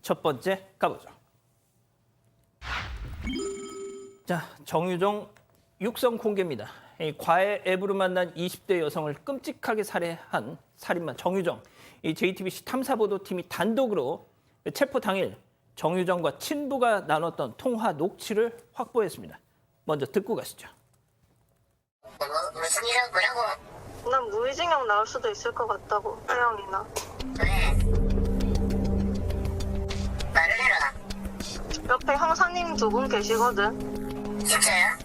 첫 번째 가보죠. 자, 정유정 육성 공개입니다. 이 과외 앱으로 만난 20대 여성을 끔찍하게 살해한 살인마 정유정. 이 JTBC 탐사보도팀이 단독으로 체포 당일 정유정과 친부가 나눴던 통화 녹취를 확보했습니다. 먼저 듣고 가시죠. 무슨 일이라고 뭐라고? 난 무의징역 나올 수도 있을 것 같다고, 태영이나. 왜? 말을 해라. 옆에 형사님 2분 계시거든. 진짜야?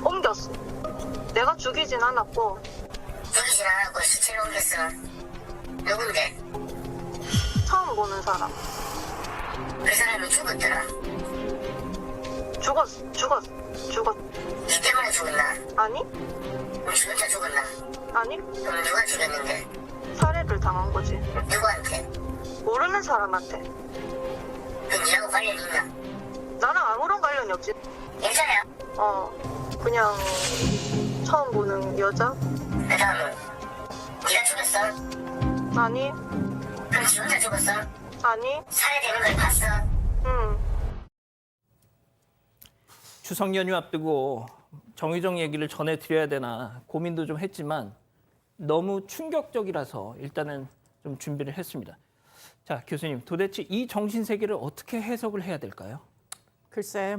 옮겼어. 내가 죽이진 않았고. 죽이진 않았고 시체를 옮겼어. 누군데? 처음 보는 사람. 그 사람이 죽었더라. 죽었. 니 때문에 죽었나? 아니? 우리 혼자 죽었나? 아니? 그럼 누가 죽였는데? 살해를 당한 거지. 누구한테? 모르는 사람한테. 그 니하고 관련 있나? 나랑 아무런 관련이 없지. 여자야? 그냥 처음 보는 여자? 그 다음은 니가 죽였어? 아니? 그럼 지 혼자 죽었어? 아니? 살해되는 걸 봤어? 응. 추석 연휴 앞두고 정유정 얘기를 전해드려야 되나 고민도 좀 했지만 너무 충격적이라서 일단은 좀 준비를 했습니다. 자, 교수님, 도대체 이 정신세계를 어떻게 해석을 해야 될까요? 글쎄,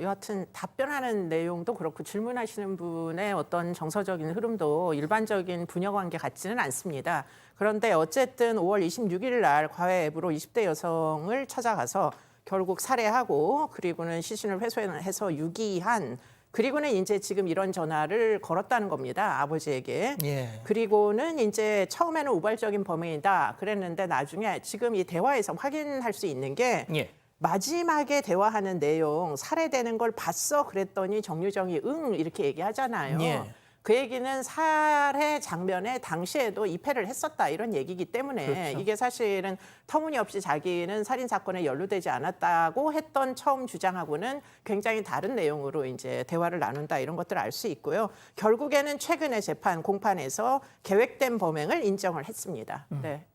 여하튼 답변하는 내용도 그렇고 질문하시는 분의 어떤 정서적인 흐름도 일반적인 부녀관계 같지는 않습니다. 그런데 어쨌든 5월 26일 날 과외 앱으로 20대 여성을 찾아가서 결국 살해하고 그리고는 시신을 회수해서 유기한 그리고는 이제 지금 이런 전화를 걸었다는 겁니다. 아버지에게. 예. 그리고는 이제 처음에는 우발적인 범행이다 그랬는데 나중에 지금 이 대화에서 확인할 수 있는 게 예. 마지막에 대화하는 내용 살해되는 걸 봤어 그랬더니 정유정이 응 이렇게 얘기하잖아요. 예. 그 얘기는 살해 장면에 당시에도 입회를 했었다 이런 얘기이기 때문에 그렇죠. 이게 사실은 터무니없이 자기는 살인 사건에 연루되지 않았다고 했던 처음 주장하고는 굉장히 다른 내용으로 이제 대화를 나눈다 이런 것들을 알 수 있고요. 결국에는 최근에 재판 공판에서 계획된 범행을 인정을 했습니다. 네.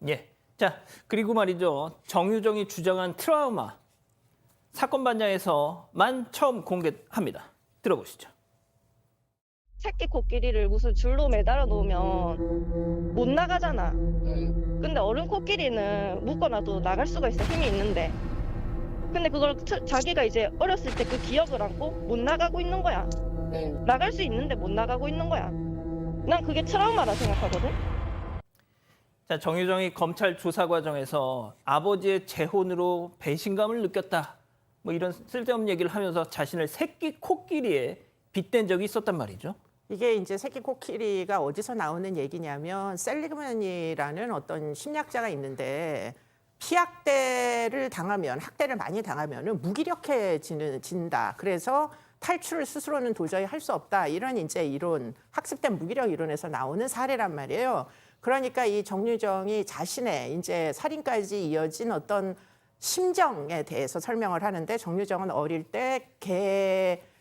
예. 자, 그리고 말이죠. 정유정이 주장한 트라우마 사건 반장에서만 처음 공개합니다. 들어보시죠. 새끼 코끼리를 무슨 줄로 매달아 놓으면 못 나가잖아. 근데 어른 코끼리는 묶어놔도 나갈 수가 있어. 힘이 있는데. 근데 그걸 자기가 이제 어렸을 때 그 기억을 안고 못 나가고 있는 거야. 나갈 수 있는데 못 나가고 있는 거야. 난 그게 트라우마라 생각하거든. 자, 정유정이 검찰 조사 과정에서 아버지의 재혼으로 배신감을 느꼈다. 이런 쓸데없는 얘기를 하면서 자신을 새끼 코끼리에 빗댄 적이 있었단 말이죠. 이게 이제 새끼 코끼리가 어디서 나오는 얘기냐면 셀리그맨이라는 어떤 심리학자가 있는데 피학대를 당하면 학대를 많이 당하면은 무기력해진다. 그래서 탈출을 스스로는 도저히 할 수 없다. 이런 이제 이론, 학습된 무기력 이론에서 나오는 사례란 말이에요. 그러니까 이 정유정이 자신의 이제 살인까지 이어진 어떤 심정에 대해서 설명을 하는데 정유정은 어릴 때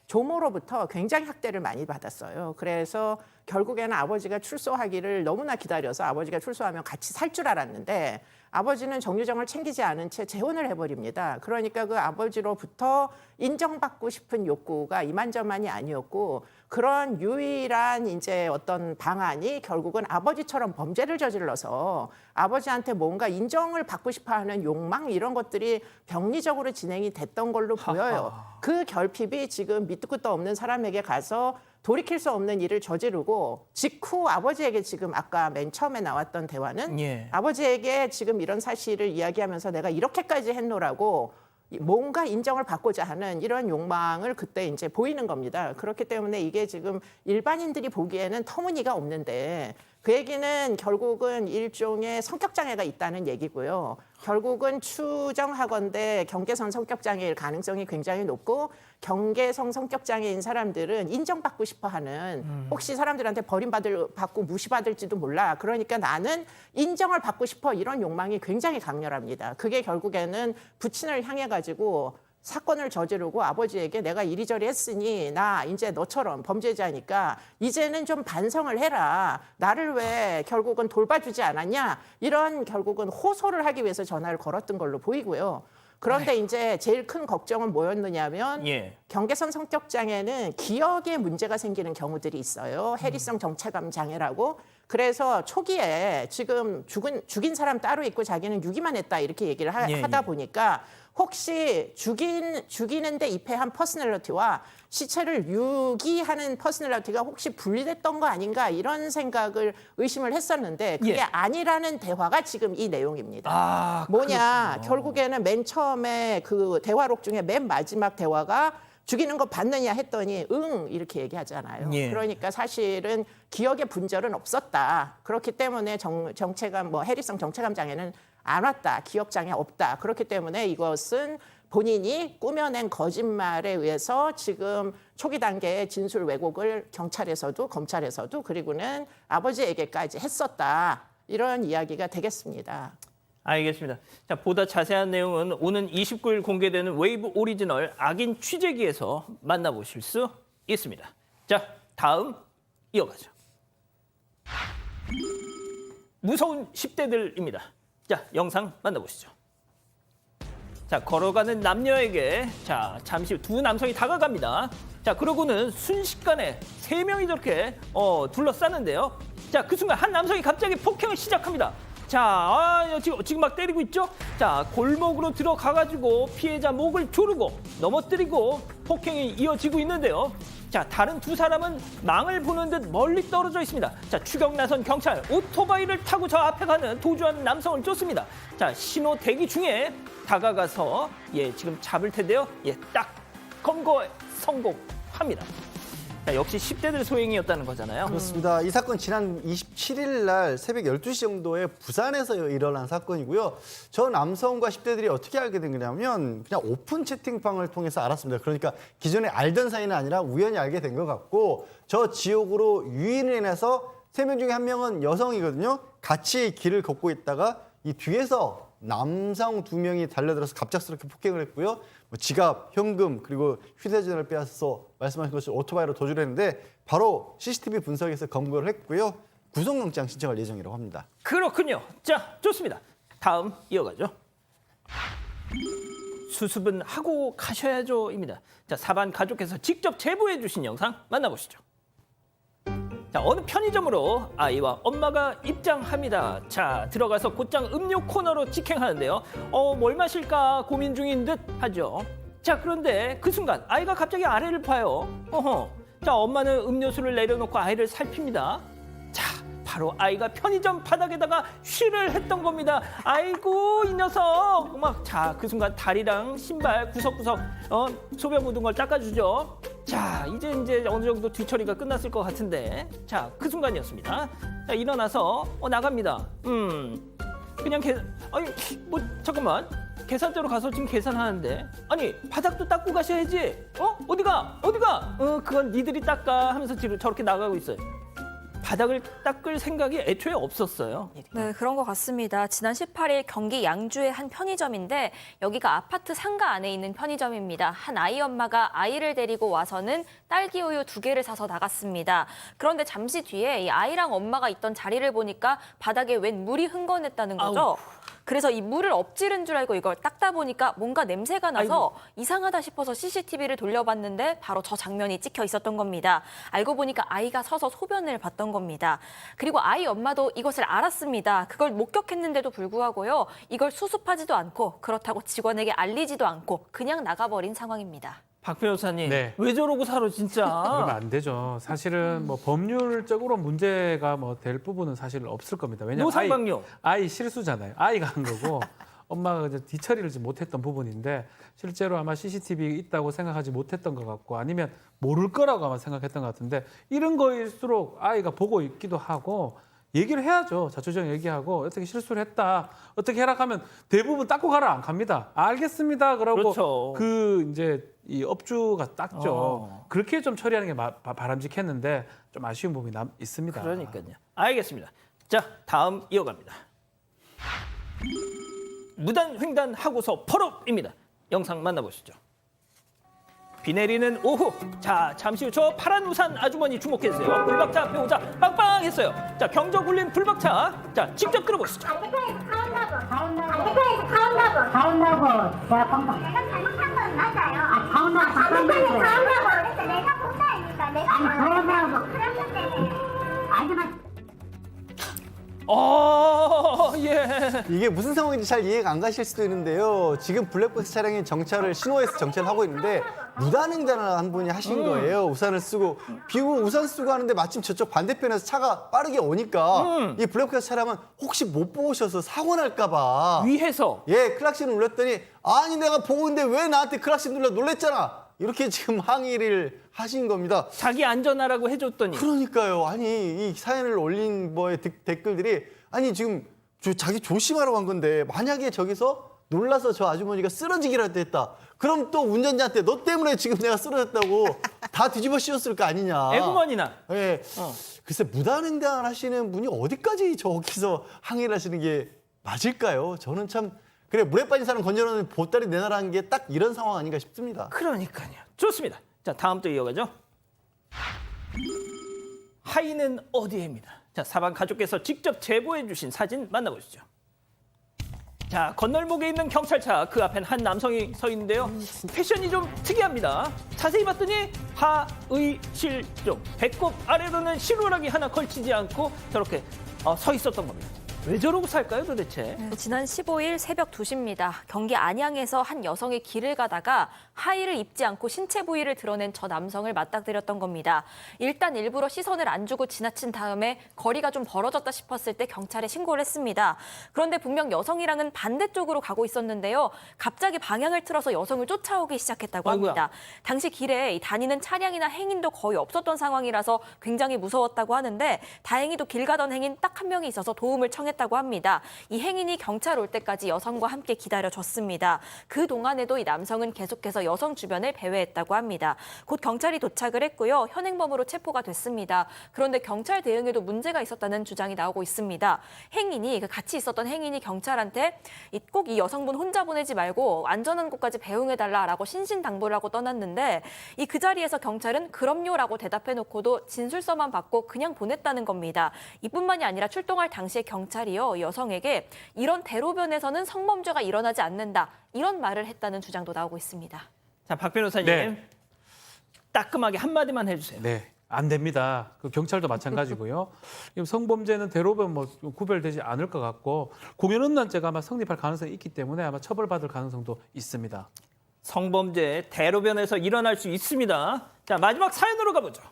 조모로부터 굉장히 학대를 많이 받았어요. 그래서 결국에는 아버지가 출소하기를 너무나 기다려서 아버지가 출소하면 같이 살 줄 알았는데 아버지는 정유정을 챙기지 않은 채 재혼을 해버립니다. 그러니까 그 아버지로부터 인정받고 싶은 욕구가 이만저만이 아니었고 그런 유일한 이제 어떤 방안이 결국은 아버지처럼 범죄를 저질러서 아버지한테 뭔가 인정을 받고 싶어하는 욕망 이런 것들이 병리적으로 진행이 됐던 걸로 보여요. 그 결핍이 지금 밑도 끝도 없는 사람에게 가서 돌이킬 수 없는 일을 저지르고 직후 아버지에게 지금 아까 맨 처음에 나왔던 대화는 예. 아버지에게 지금 이런 사실을 이야기하면서 내가 이렇게까지 했노라고 뭔가 인정을 받고자 하는 이런 욕망을 그때 이제 보이는 겁니다. 그렇기 때문에 이게 지금 일반인들이 보기에는 터무니가 없는데 그 얘기는 결국은 일종의 성격장애가 있다는 얘기고요. 결국은 추정하건대 경계성 성격장애일 가능성이 굉장히 높고 경계성 성격장애인 사람들은 인정받고 싶어하는 혹시 사람들한테 버림받고 무시받을지도 몰라. 그러니까 나는 인정을 받고 싶어 이런 욕망이 굉장히 강렬합니다. 그게 결국에는 부친을 향해 가지고 사건을 저지르고 아버지에게 내가 이리저리 했으니 나 이제 너처럼 범죄자니까 이제는 좀 반성을 해라. 나를 왜 결국은 돌봐주지 않았냐. 이런 결국은 호소를 하기 위해서 전화를 걸었던 걸로 보이고요. 그런데 이제 제일 큰 걱정은 뭐였느냐면 예. 경계선 성격 장애는 기억에 문제가 생기는 경우들이 있어요. 해리성 정체감 장애라고. 그래서 초기에 지금 죽인 사람 따로 있고 자기는 유기만 했다 이렇게 얘기를 예, 하다 예. 보니까 혹시 죽이는데 입회한 퍼스널리티와 시체를 유기하는 퍼스널리티가 혹시 분리됐던 거 아닌가 이런 생각을 의심을 했었는데 그게 예. 아니라는 대화가 지금 이 내용입니다. 아, 뭐냐 그렇군요. 결국에는 맨 처음에 그 대화록 중에 맨 마지막 대화가 죽이는 거 봤느냐 했더니 응 이렇게 얘기하잖아요. 예. 그러니까 사실은 기억의 분절은 없었다. 그렇기 때문에 정체감 뭐 해리성 정체감 장애는 안 왔다. 기억 장애 없다. 그렇기 때문에 이것은 본인이 꾸며낸 거짓말에 의해서 지금 초기 단계의 진술 왜곡을 경찰에서도 검찰에서도 그리고는 아버지에게까지 했었다. 이런 이야기가 되겠습니다. 알겠습니다. 자, 보다 자세한 내용은 오는 29일 공개되는 웨이브 오리지널 악인 취재기에서 만나보실 수 있습니다. 자, 다음 이어가죠. 무서운 10대들입니다. 자, 영상 만나보시죠. 자, 걸어가는 남녀에게 자, 잠시 후 두 남성이 다가갑니다. 자, 그러고는 순식간에 3명이 저렇게 둘러싸는데요. 자, 그 순간 한 남성이 갑자기 폭행을 시작합니다. 자, 지금 막 때리고 있죠? 자, 골목으로 들어가가지고 피해자 목을 조르고 넘어뜨리고 폭행이 이어지고 있는데요. 자, 다른 두 사람은 망을 보는 듯 멀리 떨어져 있습니다. 자, 추격 나선 경찰 오토바이를 타고 저 앞에 가는 도주하는 남성을 쫓습니다. 자, 신호 대기 중에 다가가서 지금 잡을 텐데요. 딱 검거에 성공합니다. 자, 역시 10대들 소행이었다는 거잖아요. 그렇습니다. 이 사건 지난 27일 날 새벽 12시 정도에 부산에서 일어난 사건이고요. 저 남성과 10대들이 어떻게 알게 된 거냐면 그냥 오픈 채팅방을 통해서 알았습니다. 그러니까 기존에 알던 사이는 아니라 우연히 알게 된 것 같고 저 지역으로 유인을 해서 3명 중에 1명은 여성이거든요. 같이 길을 걷고 있다가 이 뒤에서 남성 2명이 달려들어서 갑작스럽게 폭행을 했고요. 지갑, 현금 그리고 휴대전화를 빼앗아서 말씀하신 것처럼 오토바이로 도주를 했는데 바로 CCTV 분석에서 검거를 했고요. 구속영장 신청할 예정이라고 합니다. 그렇군요. 자, 좋습니다. 다음 이어가죠. 수습은 하고 가셔야죠입니다. 자, 사반 가족께서 직접 제보해 주신 영상 만나보시죠. 자, 어느 편의점으로 아이와 엄마가 입장합니다. 자, 들어가서 곧장 음료 코너로 직행하는데요. 뭘 마실까 고민 중인 듯 하죠. 자, 그런데 그 순간 아이가 갑자기 아래를 봐요. 자, 엄마는 음료수를 내려놓고 아이를 살핍니다. 자, 바로 아이가 편의점 바닥에다가 쉬를 했던 겁니다. 아이고 이 녀석 막 자, 그 순간 다리랑 신발 구석구석 소변 묻은 걸 닦아주죠. 자, 이제 어느 정도 뒤처리가 끝났을 것 같은데 자, 그 순간이었습니다. 자, 일어나서 나갑니다. 그냥 잠깐만 계산대로 가서 지금 계산하는데 아니 바닥도 닦고 가셔야지. 어디가 그건 니들이 닦아 하면서 지금 저렇게 나가고 있어요. 바닥을 닦을 생각이 애초에 없었어요. 네, 그런 것 같습니다. 지난 18일 경기 양주의 한 편의점인데 여기가 아파트 상가 안에 있는 편의점입니다. 한 아이 엄마가 아이를 데리고 와서는 딸기 우유 2개를 사서 나갔습니다. 그런데 잠시 뒤에 이 아이랑 엄마가 있던 자리를 보니까 바닥에 웬 물이 흥건했다는 거죠. 아우. 그래서 이 물을 엎지른 줄 알고 이걸 닦다 보니까 뭔가 냄새가 나서 이상하다 싶어서 CCTV를 돌려봤는데 바로 저 장면이 찍혀 있었던 겁니다. 알고 보니까 아이가 서서 소변을 봤던 겁니다. 그리고 아이 엄마도 이것을 알았습니다. 그걸 목격했는데도 불구하고요. 이걸 수습하지도 않고 그렇다고 직원에게 알리지도 않고 그냥 나가버린 상황입니다. 박 변호사님, 네. 왜 저러고 살아 진짜? 그러면 안 되죠. 사실은 뭐 법률적으로 문제가 될 부분은 사실 없을 겁니다. 왜냐하면 노상방뇨. 아이 실수잖아요. 아이가 한 거고 엄마가 이제 뒤처리를 못했던 부분인데 실제로 아마 CCTV 있다고 생각하지 못했던 것 같고 아니면 모를 거라고 아마 생각했던 것 같은데 이런 거일수록 아이가 보고 있기도 하고 얘기를 해야죠. 자초지종 얘기하고 어떻게 실수를 했다. 어떻게 해라 하면 대부분 닦고 가라 안 갑니다. 알겠습니다. 그러고 그렇죠. 이제 이 업주가 닦죠. 그렇게 좀 처리하는 게 바람직했는데 좀 아쉬운 부분이 있습니다. 그러니까요. 알겠습니다. 자, 다음 이어갑니다. 무단 횡단하고서 펄업입니다. 영상 만나보시죠. 비 내리는 오후. 자, 잠시 후 저 파란 우산 아주머니 주목해주세요. 불박차 앞에 오자 빵빵했어요. 자, 경적 울린 불박차. 자, 직접 들어보시죠. 반대편에서 가온다고. 내가 뻥뻥. 내가 잘못한 건 맞아요. 아, 가온다고. 반대편에서 가온다고. 그랬어. 내가 본다니까. 내가 가온다고. 그랬는데. 아줌마. 예. 이게 무슨 상황인지 잘 이해가 안 가실 수도 있는데요. 지금 블랙박스 차량이 정차를 신호에서 정차를 하고 있는데 무단횡단을 한 분이 하신 거예요. 우산을 쓰고 비 오면 우산 쓰고 하는데 마침 저쪽 반대편에서 차가 빠르게 오니까 이 블랙박스 차량은 혹시 못 보셔서 사고 날까 봐 위해서. 예, 클락션을 울렸더니 아니 내가 보고 있는데 왜 나한테 클락션 눌러 놀랬잖아. 이렇게 지금 항의를 하신 겁니다. 자기 안전하라고 해줬더니. 그러니까요. 아니 이 사연을 올린 뭐의 댓글들이 아니 지금 자기 조심하라고 한 건데 만약에 저기서 놀라서 저 아주머니가 쓰러지기라도 했다. 그럼 또 운전자한테 너 때문에 지금 내가 쓰러졌다고 다 뒤집어 씌웠을 거 아니냐. 애구머니나. 예. 글쎄 무단횡단 하시는 분이 어디까지 저기서 항의를 하시는 게 맞을까요? 저는 참 그래 물에 빠진 사람 건져놓는 보따리 내놔라는 게 딱 이런 상황 아닌가 싶습니다. 그러니까요. 좋습니다. 자, 다음 또 이어가죠. 하이는 어디에입니다. 자, 사방 가족께서 직접 제보해 주신 사진 만나보시죠. 자, 건널목에 있는 경찰차 그 앞엔 한 남성이 서 있는데요. 패션이 좀 특이합니다. 자세히 봤더니 하의실종, 배꼽 아래로는 실오라기 하나 걸치지 않고 저렇게 서 있었던 겁니다. 왜 저러고 살까요 도대체? 지난 15일 새벽 2시입니다. 경기 안양에서 한 여성이 길을 가다가 하의를 입지 않고 신체 부위를 드러낸 저 남성을 맞닥뜨렸던 겁니다. 일단 일부러 시선을 안 주고 지나친 다음에 거리가 좀 벌어졌다 싶었을 때 경찰에 신고를 했습니다. 그런데 분명 여성이랑은 반대쪽으로 가고 있었는데요. 갑자기 방향을 틀어서 여성을 쫓아오기 시작했다고 합니다. 아이고야. 당시 길에 다니는 차량이나 행인도 거의 없었던 상황이라서 굉장히 무서웠다고 하는데 다행히도 길 가던 행인 딱 한 명이 있어서 도움을 청했다고 합니다. 이 행인이 경찰 올 때까지 여성과 함께 기다려줬습니다. 그동안에도 이 남성은 계속해서 여성 주변을 배회했다고 합니다. 곧 경찰이 도착을 했고요. 현행범으로 체포가 됐습니다. 그런데 경찰 대응에도 문제가 있었다는 주장이 나오고 있습니다. 행인이 같이 있었던 행인이 경찰한테 꼭 이 여성분 혼자 보내지 말고 안전한 곳까지 배웅해달라라고 신신당부를 하고 떠났는데 그 자리에서 경찰은 그럼요라고 대답해놓고도 진술서만 받고 그냥 보냈다는 겁니다. 이뿐만이 아니라 출동할 당시에 경찰이요 여성에게 이런 대로변에서는 성범죄가 일어나지 않는다 이런 말을 했다는 주장도 나오고 있습니다. 자, 박 변호사님. 네. 따끔하게 한마디만 해주세요. 네, 안 됩니다. 그 경찰도 마찬가지고요. 성범죄는 대로변 뭐 구별되지 않을 것 같고 공연음란죄가 아마 성립할 가능성이 있기 때문에 아마 처벌받을 가능성도 있습니다. 성범죄 대로변에서 일어날 수 있습니다. 자, 마지막 사연으로 가보죠.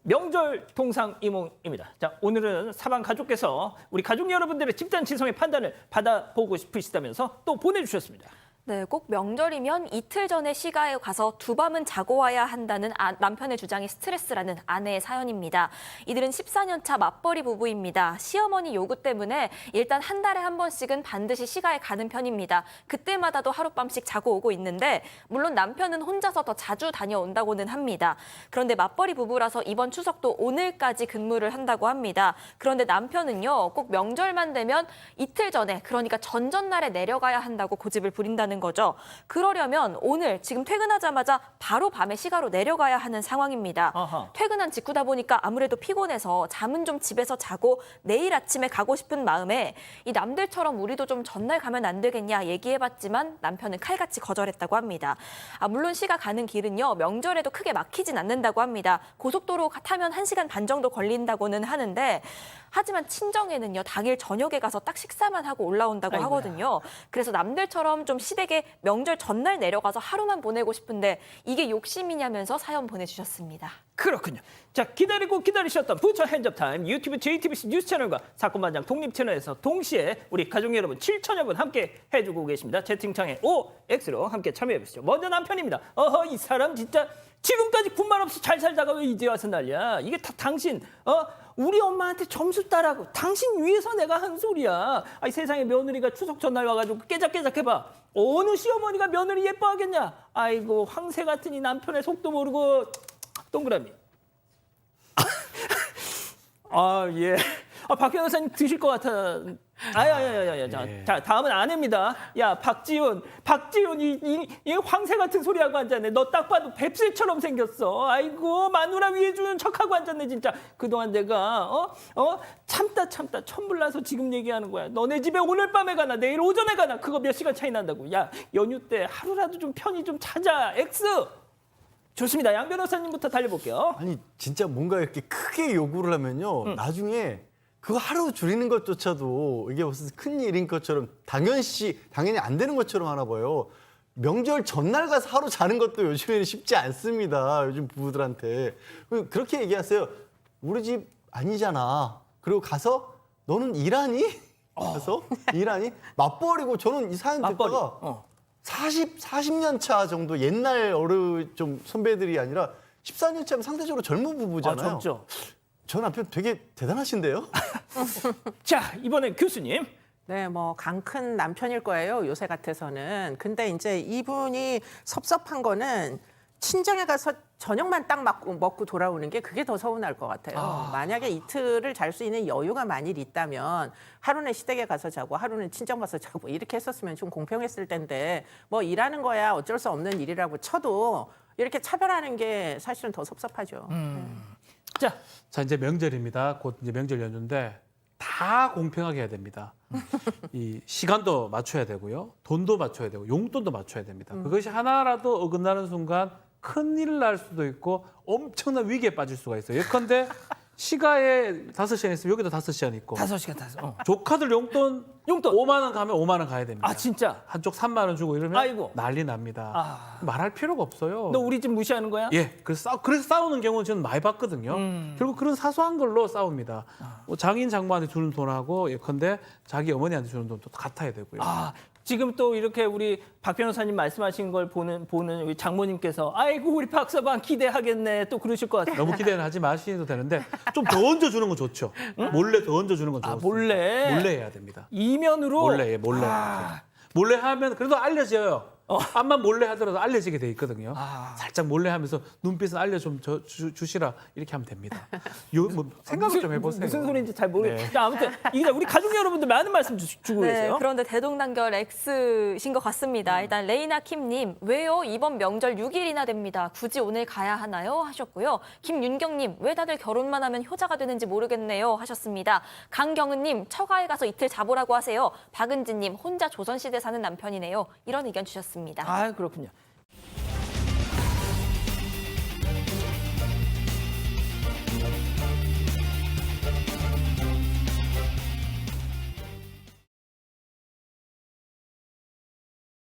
명절 동상이몽입니다. 자, 오늘은 사방 가족께서 우리 가족 여러분들의 집단 지성의 판단을 받아보고 싶으시다면서 또 보내주셨습니다. 네, 꼭 명절이면 이틀 전에 시가에 가서 두 밤은 자고 와야 한다는 남편의 주장이 스트레스라는 아내의 사연입니다. 이들은 14년 차 맞벌이 부부입니다. 시어머니 요구 때문에 일단 한 달에 한 번씩은 반드시 시가에 가는 편입니다. 그때마다도 하룻밤씩 자고 오고 있는데 물론 남편은 혼자서 더 자주 다녀온다고는 합니다. 그런데 맞벌이 부부라서 이번 추석도 오늘까지 근무를 한다고 합니다. 그런데 남편은요, 꼭 명절만 되면 이틀 전에 그러니까 전전날에 내려가야 한다고 고집을 부린다는 거죠. 그러려면 오늘 지금 퇴근하자마자 바로 밤에 시가로 내려가야 하는 상황입니다. 아하. 퇴근한 직후다 보니까 아무래도 피곤해서 잠은 좀 집에서 자고 내일 아침에 가고 싶은 마음에 이 남들처럼 우리도 좀 전날 가면 안 되겠냐 얘기해봤지만 남편은 칼같이 거절했다고 합니다. 물론 시가 가는 길은요 명절에도 크게 막히진 않는다고 합니다. 고속도로 타면 1시간 반 정도 걸린다고는 하는데 하지만 친정에는요 당일 저녁에 가서 딱 식사만 하고 올라온다고 아이고야. 하거든요. 그래서 남들처럼 좀 시댁에 명절 전날 내려가서 하루만 보내고 싶은데 이게 욕심이냐면서 사연 보내주셨습니다. 그렇군요. 자, 기다리고 기다리셨던 부처 핸즈업타임 유튜브 JTBC 뉴스 채널과 사건반장 독립 채널에서 동시에 우리 가족 여러분 7천여 분 함께 해주고 계십니다. 채팅창에 OX로 함께 참여해보시죠. 먼저 남편입니다. 어허, 이 사람 진짜 지금까지 군말 없이 잘 살다가 왜 이제 와서 난리야. 이게 다 당신 우리 엄마한테 점수 따라고 당신 위해서 내가 한 소리야. 아이, 세상에 며느리가 추석 전날 와가지고 깨작깨작 해봐. 어느 시어머니가 며느리 예뻐하겠냐. 아이고, 황새 같은 이 남편의 속도 모르고 동그라미. 아, 예. 박 변호사님 드실 것 같아. 아야야야야. 자, 다음은 아내입니다. 야, 박지훈 이 황새 같은 소리하고 앉았네. 너 딱 봐도 뱁새처럼 생겼어. 아이고 마누라 위해 주는 척하고 앉았네 진짜. 그동안 내가 참다 천불 나서 지금 얘기하는 거야. 너네 집에 오늘 밤에 가나 내일 오전에 가나 그거 몇 시간 차이 난다고. 야, 연휴 때 하루라도 좀 편히 좀 찾아. X. 좋습니다. 양 변호사님부터 달려볼게요. 아니 진짜 뭔가 이렇게 크게 요구를 하면요. 나중에 그거 하루 줄이는 것조차도 이게 무슨 큰 일인 것처럼 당연히 안 되는 것처럼 하나 봐요. 명절 전날 가서 하루 자는 것도 요즘에는 쉽지 않습니다. 요즘 부부들한테. 그렇게 얘기하세요. 우리 집 아니잖아. 그리고 가서 너는 일하니? 가서 일하니? 맞벌이고 저는 이 사연 맞벌이. 듣다가 40년 차 정도 옛날 좀 선배들이 아니라 14년 차면 상대적으로 젊은 부부잖아요. 젊죠. 저 남편 되게 대단하신데요? 자, 이번엔 교수님. 네, 뭐 강 큰 남편일 거예요. 요새 같아서는. 근데 이제 이분이 섭섭한 거는 친정에 가서 저녁만 딱 먹고 돌아오는 게 그게 더 서운할 것 같아요. 만약에 이틀을 잘 수 있는 여유가 만일 있다면 하루는 시댁에 가서 자고 하루는 친정 가서 자고 이렇게 했었으면 좀 공평했을 텐데 뭐 일하는 거야 어쩔 수 없는 일이라고 쳐도 이렇게 차별하는 게 사실은 더 섭섭하죠. 자, 이제 명절입니다. 곧 이제 명절 연휴인데 다 공평하게 해야 됩니다. 이 시간도 맞춰야 되고요, 돈도 맞춰야 되고 용돈도 맞춰야 됩니다. 그것이 하나라도 어긋나는 순간 큰일 날 수도 있고 엄청난 위기에 빠질 수가 있어요. 예컨대 시가에 5시간 있으면 여기도 5시간 있고 5시간. 조카들 용돈 5만 원 가면 5만 원 가야 됩니다. 아, 진짜? 한쪽 3만 원 주고 이러면 아이고. 난리 납니다. 아. 말할 필요가 없어요. 너 우리 집 무시하는 거야? 예, 그래서 싸우는 경우는 저는 많이 봤거든요. 결국 그런 사소한 걸로 싸웁니다. 뭐 장인 장모한테 주는 돈하고 예컨대 자기 어머니한테 주는 돈도 같아야 되고요. 아, 지금 또 이렇게 우리 박 변호사님 말씀하신 걸 보는 우리 장모님께서 아이고 우리 박서방 기대하겠네 또 그러실 것 같아요. 너무 기대는 하지 마시도 되는데 좀 더 얹어주는 건 좋죠. 몰래 더 얹어주는 건 좋습니다. 몰래? 몰래 해야 됩니다. 이면으로? 몰래, 몰래. 몰래 하면 그래도 알려져요. 암만 몰래 하더라도 알려지게 돼 있거든요. 살짝 몰래 하면서 눈빛은 알려 좀 주시라 이렇게 하면 됩니다. 생각을 좀 해보세요. 무슨 소리인지 잘 모르겠어요. 네. 자, 아무튼 이게 우리 가족 여러분들 많은 말씀 주고 네, 계세요. 그런데 대동단결 X신 것 같습니다. 일단 레이나 킴님, 왜요? 이번 명절 6일이나 됩니다. 굳이 오늘 가야 하나요? 하셨고요. 김윤경님, 왜 다들 결혼만 하면 효자가 되는지 모르겠네요. 하셨습니다. 강경은님, 처가에 가서 이틀 자보라고 하세요. 박은지님, 혼자 조선시대 사는 남편이네요. 이런 의견 주셨습니다. 아, 그렇군요.